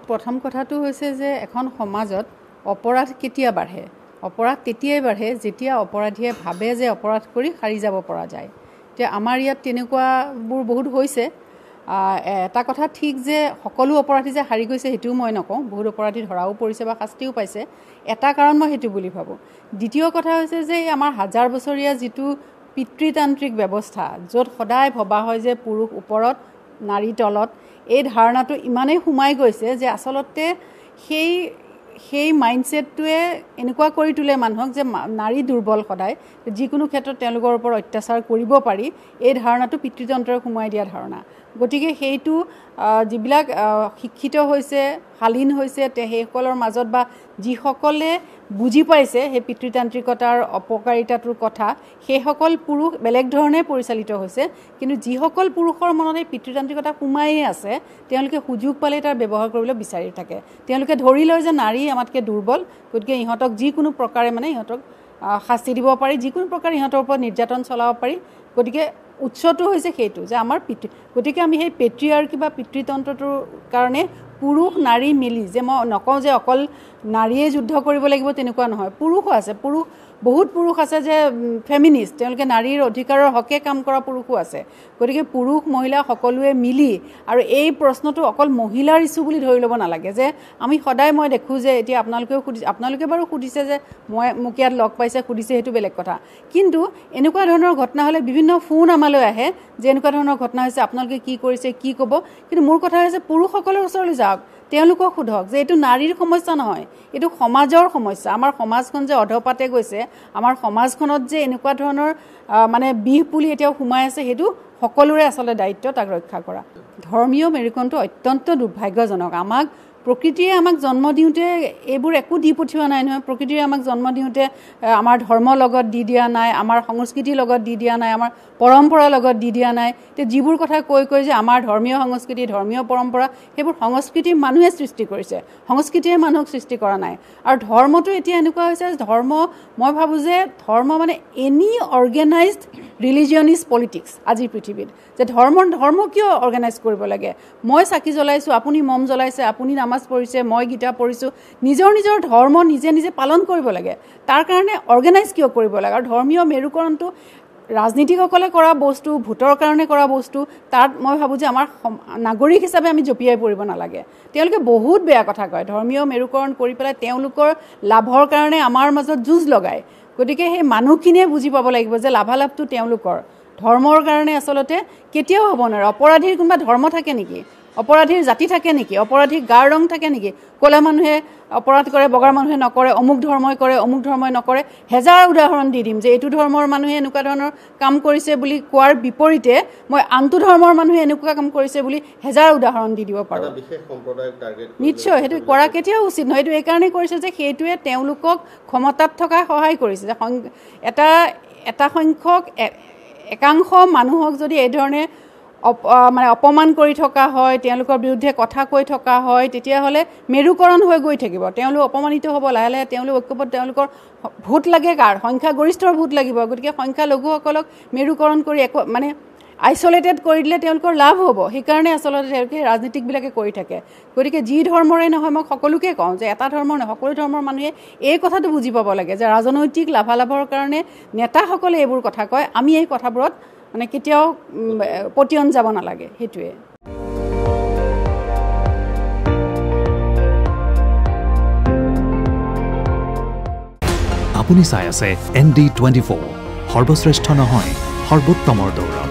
প্ৰথম কথাটো হৈছে যে এখন সমাজত অপৰাধ কেতিয়া বাঢ়ে? অপৰাধ তেতিয়াই বাঢ়ে যেতিয়া অপৰাধীয়ে ভাবে যে অপৰাধ কৰি সাৰি যাব পৰা যায়। এতিয়া আমাৰ ইয়াত তেনেকুৱাবোৰ বহুত হৈছে। এটা কথা ঠিক যে সকলো অপৰাধী যে সাৰি গৈছে সেইটোও মই নকওঁ, বহুত অপৰাধী ধৰাও পৰিছে বা শাস্তিও পাইছে। এটা কাৰণ মই সেইটো বুলি ভাবোঁ। দ্বিতীয় কথা হৈছে যে আমাৰ হাজাৰ বছৰীয়া যিটো পিতৃতান্ত্ৰিক ব্যৱস্থা, য'ত সদায় ভবা হয় যে পুৰুষ ওপৰত নাৰী তলত, এই ধাৰণাটো ইমানেই সোমাই গৈছে যে আচলতে সেই মাইণ্ডছেটটোৱে এনেকুৱা কৰি তোলে মানুহক যে নাৰী দুৰ্বল, সদায় যিকোনো ক্ষেত্ৰত তেওঁলোকৰ ওপৰত অত্যাচাৰ কৰিব পাৰি, এই ধাৰণাটো পিতৃতন্ত্ৰই সোমাই দিয়া ধাৰণা। গতিকে সেইটো যিবিলাক শিক্ষিত হৈছে, শালীন হৈছে, সেইসকলৰ মাজত বা যিসকলে বুজি পাইছে সেই পিতৃতান্ত্ৰিকতাৰ অপকাৰিতাটোৰ কথা, সেইসকল পুৰুষ বেলেগ ধৰণে পৰিচালিত হৈছে। কিন্তু যিসকল পুৰুষৰ মনত এই পিতৃতান্ত্ৰিকতা সোমায়ে আছে, তেওঁলোকে সুযোগ পালে তাৰ ব্যৱহাৰ কৰিবলৈ বিচাৰি থাকে। তেওঁলোকে ধৰি লয় যে নাৰী আমাতকৈ দুৰ্বল, গতিকে ইহঁতক যিকোনো প্ৰকাৰে ইহঁতক শাস্তি দিব পাৰি, যিকোনো প্ৰকাৰে ইহঁতৰ ওপৰত নিৰ্যাতন চলাব পাৰি। গতিকে উৎসটো হৈছে সেইটো যে আমাৰ গতিকে আমি সেই পেট্ৰিয়াৰ্কি বা পিতৃতন্ত্ৰটোৰ কাৰণে পুৰুষ নাৰী মিলি, যে মই নকওঁ যে অকল নাৰীয়ে যুদ্ধ কৰিব লাগিব তেনেকুৱা নহয়, পুৰুষো আছে। বহুত পুৰুষ আছে যে ফেমিনিষ্ট, তেওঁলোকে নাৰীৰ অধিকাৰৰ হকে কাম কৰা পুৰুষো আছে। গতিকে পুৰুষ মহিলা সকলোৱে মিলি, আৰু এই প্ৰশ্নটো অকল মহিলাৰ ইছ্যু বুলি ধৰি ল'ব নালাগে। যে আমি সদায় মই দেখোঁ যে এতিয়া আপোনালোকে বাৰু সুধিছে যে মোক ইয়াত লগ পাইছে, সুধিছে, সেইটো বেলেগ কথা। কিন্তু এনেকুৱা ধৰণৰ ঘটনা হ'লে বিভিন্ন ফোন আমালৈ আহে যে এনেকুৱা ধৰণৰ ঘটনা হৈছে, আপোনালোকে কি কৰিছে, কি ক'ব। কিন্তু মোৰ কথা হৈছে পুৰুষসকলৰ ওচৰলৈ যাওক, তেওঁলোকক সোধক যে এইটো নাৰীৰ সমস্যা নহয়, এইটো সমাজৰ সমস্যা। আমাৰ সমাজখন যে অধপাতে গৈছে, আমাৰ সমাজখনত যে এনেকুৱা ধৰণৰ বিষ পুলি এতিয়াও সোমাই আছে, সেইটো সকলোৰে আচলতে দায়িত্ব তাক ৰক্ষা কৰা। ধৰ্মীয় মেৰুকৰণটো অত্যন্ত দুৰ্ভাগ্যজনক। প্ৰকৃতিয়ে আমাক জন্ম দিওঁতে এইবোৰ একো দি পঠিওৱা নাই নহয়। প্ৰকৃতিয়ে আমাক জন্ম দিওঁতে আমাৰ ধৰ্মৰ লগত দি দিয়া নাই, আমাৰ সংস্কৃতিৰ লগত দি দিয়া নাই, আমাৰ পৰম্পৰাৰ লগত দি দিয়া নাই। এতিয়া যিবোৰ কথা কৈ যে আমাৰ ধৰ্মীয় সংস্কৃতি, ধৰ্মীয় পৰম্পৰা, সেইবোৰ সংস্কৃতি মানুহে সৃষ্টি কৰিছে, সংস্কৃতিয়ে মানুহক সৃষ্টি কৰা নাই। আৰু ধৰ্মটো এতিয়া এনেকুৱা হৈছে, মই ভাবোঁ যে ধৰ্ম এনি অৰ্গেনাইজড ৰিলিজিয়নিষ্ট পলিটিক্স আজিৰ পৃথিৱীত। যে ধৰ্ম কিয় অৰ্গেনাইজ কৰিব লাগে? মই চাকি জ্বলাইছোঁ, আপুনি মম জ্বলাইছে, আপুনি নামাজ পঢ়িছে, মই গীতা পঢ়িছোঁ, নিজৰ ধৰ্ম নিজে পালন কৰিব লাগে। তাৰ কাৰণে অৰ্গেনাইজ কিয় কৰিব লাগে? আৰু ধৰ্মীয় মেৰুকৰণটো ৰাজনীতিকসকলে কৰা বস্তু, ভোটৰ কাৰণে কৰা বস্তু, তাত মই ভাবোঁ যে আমাৰ নাগৰিক হিচাপে আমি জঁপিয়াই পৰিব নালাগে। তেওঁলোকে বহুত বেয়া কথা কয়, ধৰ্মীয় মেৰুকৰণ কৰি পেলাই তেওঁলোকৰ লাভৰ কাৰণে আমাৰ মাজত যুঁজ লগায়। গতিকে সেই মানুহখিনিয়ে বুজি পাব লাগিব যে লাভালাভটো তেওঁলোকৰ, ধৰ্মৰ কাৰণে আচলতে কেতিয়াও হ'ব নোৱাৰে। অপৰাধীৰ কোনোবা ধৰ্ম থাকে নেকি? অপৰাধীৰ জাতি থাকে নেকি? অপৰাধীৰ গাৰ ৰং থাকে নেকি? ক'লা মানুহে অপৰাধ কৰে, বগা মানুহে নকৰে, অমুক ধৰ্মই কৰে, অমুক ধৰ্মই নকৰে। হেজাৰ উদাহৰণ দি দিম যে এইটো ধৰ্মৰ মানুহে এনেকুৱা ধৰণৰ কাম কৰিছে বুলি কোৱাৰ বিপৰীতে মই আনটো ধৰ্মৰ মানুহে এনেকুৱা কাম কৰিছে বুলি হেজাৰ উদাহৰণ দি দিব পাৰোঁ। নিশ্চয় সেইটো কৰা কেতিয়াও উচিত নহয়। এইটো এইকাৰণেই কৰিছে যে সেইটোৱে তেওঁলোকক ক্ষমতাত থকা সহায় কৰিছে। যে এটা সংখ্যক একাংশ মানুহক যদি এই ধৰণে অপমান কৰি থকা হয়, তেওঁলোকৰ বিৰুদ্ধে কথা কৈ থকা হয়, তেতিয়াহ'লে মেৰুকৰণ হৈ গৈ থাকিব। তেওঁলোক অপমানিত হ'ব, লাহে লাহে তেওঁলোক ঐক্যবদ্ধ, তেওঁলোকৰ ভোট লাগে কাৰ? সংখ্যাগৰিষ্ঠৰ ভোট লাগিব। গতিকে সংখ্যালঘুসকলক মেৰুকৰণ কৰি আইচলেটেড কৰি দিলে তেওঁলোকৰ লাভ হ'ব। সেইকাৰণে আচলতে তেওঁলোকে ৰাজনীতিকবিলাকে কৰি থাকে। গতিকে যি ধৰ্মৰে নহয়, মই সকলোকে কওঁ যে এটা ধৰ্মৰ নহয়, সকলো ধৰ্মৰ মানুহে এই কথাটো বুজি পাব লাগে যে ৰাজনৈতিক লাভালাভৰ কাৰণে নেতাসকলে এইবোৰ কথা কয়। আমি এই কথাবোৰত কেতিয়াও পতিয়ন যাব নালাগে। সেইটোৱে। আপুনি চাই আছে ND24, সৰ্বশ্ৰেষ্ঠ নহয়, সৰ্বোত্তমৰ দৌৰ।